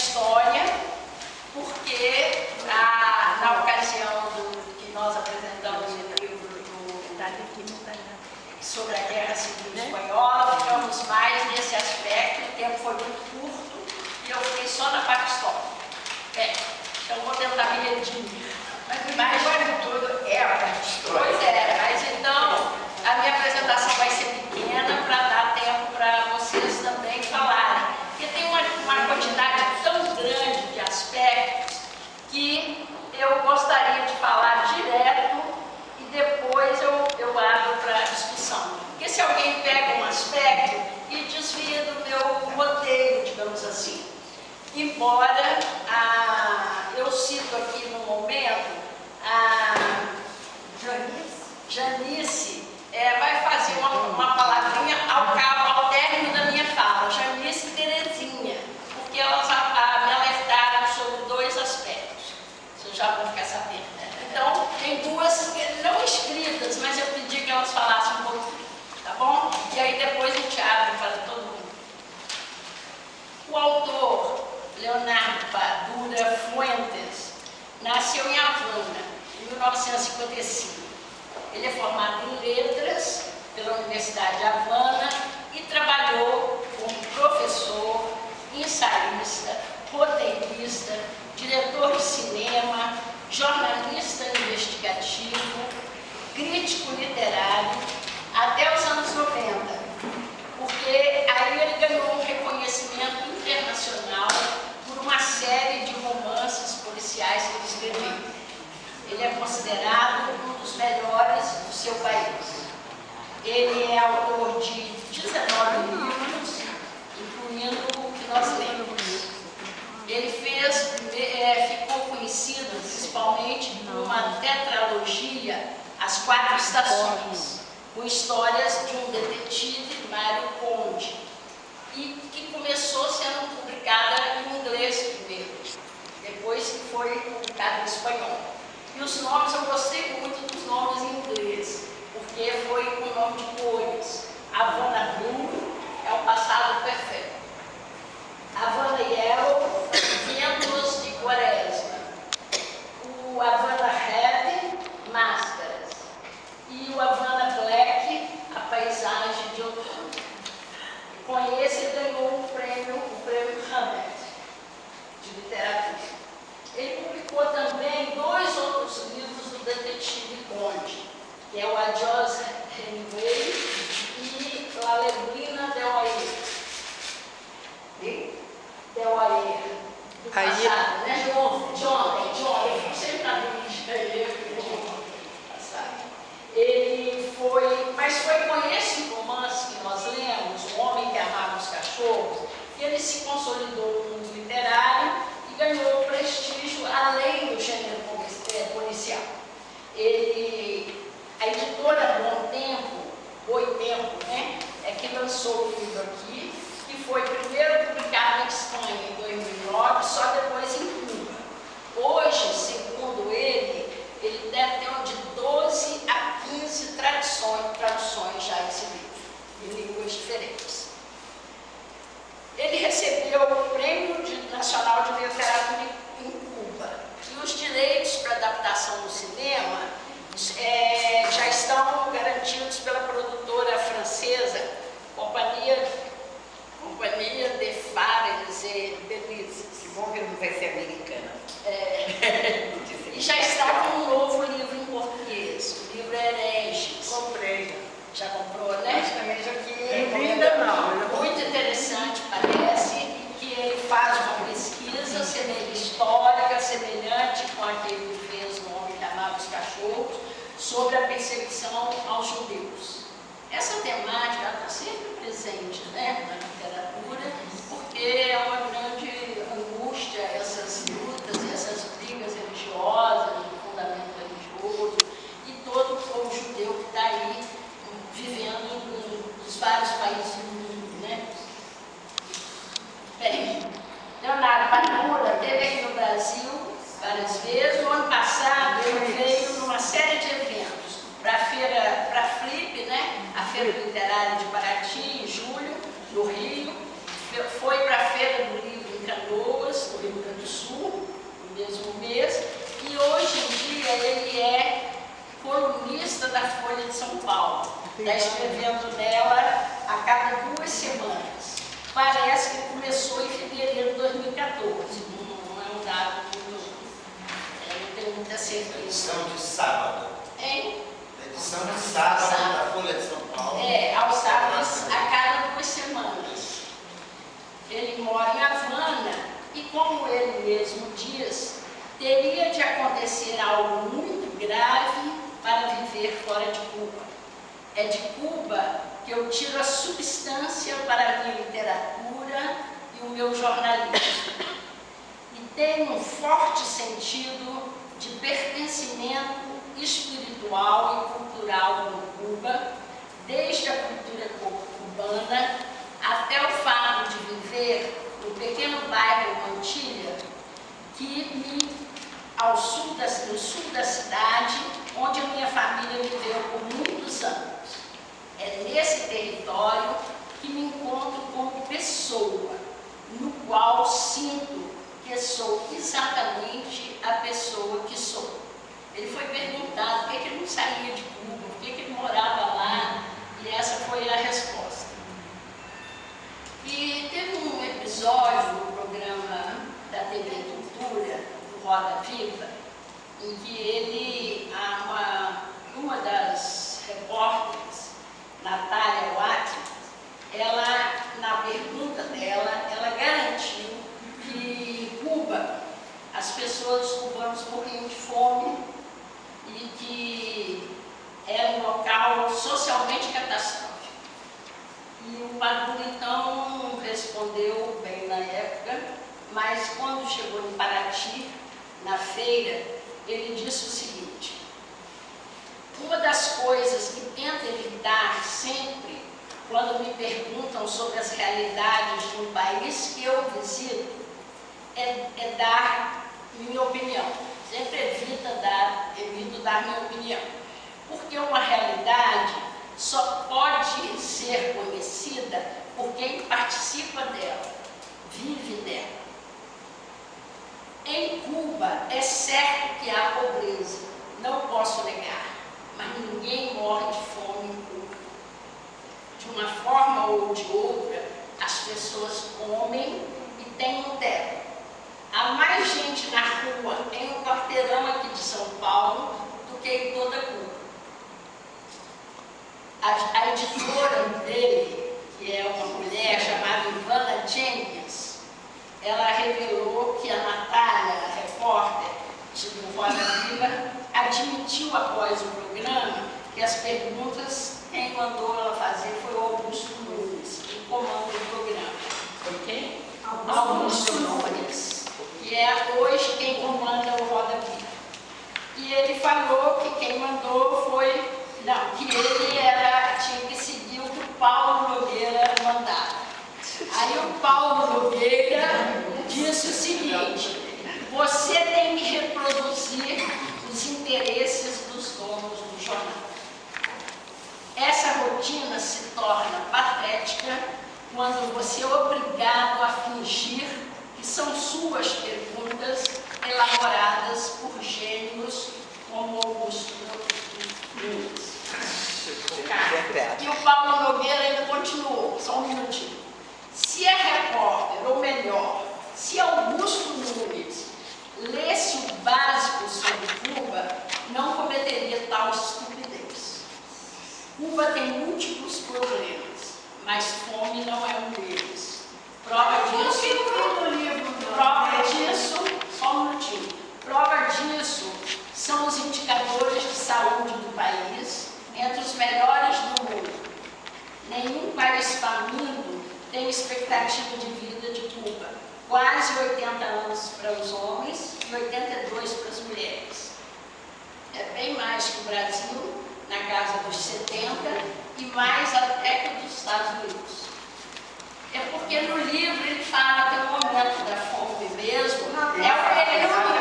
história, porque na ocasião que nós apresentamos o livro sobre a Guerra Civil Espanhola, ficamos mais nesse aspecto, o tempo foi muito curto e eu fiquei só na parte histórica. Então vou tentar me redimir. Mas tudo é a parte histórica. Pois é, mas então a minha apresentação vai ser pequena para dar tempo para vocês também falarem. Porque tem uma quantidade tão grande de aspectos que eu gostaria de falar direto e depois eu abro para a discussão. Porque se alguém pega um aspecto e desvia do meu roteiro, digamos assim. Embora eu cito aqui no momento a Janice vai fazer uma palavrinha ao término da minha fala, Janice e Terezinha, porque elas me alertaram sobre dois aspectos. Vocês já vão ficar sabendo, né? Então, tem duas não escritas, mas eu pedi que elas falassem um pouquinho, tá bom? E aí depois a gente abre para todo mundo. O autor Leonardo Padura Fuentes nasceu em Havana, em 1955. Ele é formado em letras pela Universidade de Havana e trabalhou como professor, ensaísta, roteirista, diretor de cinema, jornalista investigativo, crítico literário, até os anos 90, porque aí ele ganhou um reconhecimento internacional por uma série de romances policiais que ele escreveu. Ele é considerado um dos melhores do seu país. Ele é autor de 19 livros, incluindo o que nós lemos. Ele ficou conhecido principalmente por uma tetralogia, As Quatro Estações, com histórias de um detetive, Mário Conde, e que começou sendo publicada em inglês primeiro, depois que foi publicada em espanhol. E os nomes, eu gostei muito dos nomes em inglês, porque foi com o nome de cores. Havana Blue é o passado perfeito. Havana Yellow, ventos de quaresma. O Havana Red, máscaras. E o Havana Black, a paisagem de outono. Com esse ele ganhou o prêmio Hammett, de literatura. Ele publicou também dois outros livros do detetive Conde, que é o Adiós Hemingway e La Neblina del Ayer. Del Ayer. Do passado, né? John, eu fico sempre na dúvida. Ele mas foi com esse romance que nós lemos, O Homem que Amava os Cachorros, que ele se consolidou no mundo literário e ganhou prestígio além do gênero policial. A editora Boitempo, né, que lançou o livro aqui, que foi primeiro publicado em Espanha em 2009, só depois em Cuba. Hoje, segundo ele deve ter de 12 a 15 traduções já esse livro, em línguas diferentes. Ele recebeu o Prêmio Nacional de Literatura em Cuba. E os direitos para adaptação no cinema já estão garantidos pela produtora francesa, Companhia de Fares et Belize. Que bom que não vai ser americana. E já está com um novo livro em português, o livro Hereges. Comprei. Já comprou, né? Praticamente aqui. Ainda não. Muito interessante, parece, que ele faz uma pesquisa histórica semelhante com a que ele fez no Homem que Amava os Cachorros, sobre a perseguição aos judeus. Essa temática está sempre presente, né, na literatura, porque é uma grande angústia, essas lutas, essas brigas religiosas, de fundamento religioso, e todo o povo judeu que está aí vivendo nos vários países do mundo, né? Bem, Leonardo Padura esteve aqui no Brasil várias vezes. O ano passado ele veio numa série de eventos para a Flip, né? A Feira Literária de Paraty, em julho, no Rio. Foi para a Feira do Livro em Canoas, no parece que começou em fevereiro de 2014. Não é um dado muito... não tenho muita certeza. Edição de sábado. Hein? Edição de sábado da Folha de São Paulo. Aos sábados, a cada 2 semanas. Ele mora em Havana e, como ele mesmo diz, teria de acontecer algo muito grave para viver fora de Cuba. É de Cuba que eu tiro a substância para a minha literatura e o meu jornalismo. E tenho um forte sentido de pertencimento espiritual e cultural com Cuba, desde a cultura cubana até o fato de viver no pequeno bairro Mantilha, no sul da cidade, onde a minha família viveu por muitos anos. É nesse território que me encontro como pessoa, no qual sinto que sou exatamente a pessoa que sou. Ele foi perguntado por que ele não saía de Cuba, por que ele morava lá, e essa foi a resposta. E teve um episódio no programa da TV Cultura, do Roda Viva, em que uma das repórteres, Natália Watt, ela, na pergunta dela, ela garantiu que Cuba, as pessoas cubanas morriam de fome e que era um local socialmente catastrófico. E o Maduro, então, respondeu bem na época, mas quando chegou em Paraty, na feira, ele disse o seguinte: uma das coisas que tento evitar sempre, quando me perguntam sobre as realidades de um país que eu visito, é dar minha opinião. Sempre evito dar minha opinião. Porque uma realidade só pode ser conhecida por quem participa dela, vive dela. Em Cuba, é certo que há pobreza, não posso negar, mas ninguém morre de fome em Cuba. De uma forma ou de outra, as pessoas comem e têm um teto. Há mais gente na rua, em um quarteirão aqui de São Paulo, do que em toda Cuba. A editora dele, que é uma mulher chamada Ivana Jenkins, ela revelou que a Natália, a repórter do Roda Viva, admitiu após o programa que as perguntas, quem mandou ela fazer foi o Augusto Nunes, que comanda o programa. Foi quem? Augusto Nunes, que é hoje quem comanda o Roda Viva. E ele falou que quem mandou foi... Não, que ele tinha que seguir o que o Paulo Nogueira mandava. Aí o Paulo Nogueira disse o seguinte: você tem que reproduzir os interesses dos donos do jornal. Essa rotina se torna patética quando você é obrigado a fingir que são suas perguntas elaboradas por gênios como Augusto Nunes. E o Paulo Nogueira ainda continuou, só um minutinho. Se é repórter, ou melhor, se Augusto Nunes lesse o básico sobre Cuba, não cometeria tal estupidez. Cuba tem múltiplos problemas, mas fome não é um deles. Prova disso são os indicadores de saúde do país, entre os melhores do mundo. Nenhum país faminto tem expectativa de vida de Cuba, quase 80 anos para os homens e 82 para as mulheres. É bem mais que o Brasil, na casa dos 70, e mais até que dos Estados Unidos. É porque no livro ele fala que o momento da fome mesmo é o período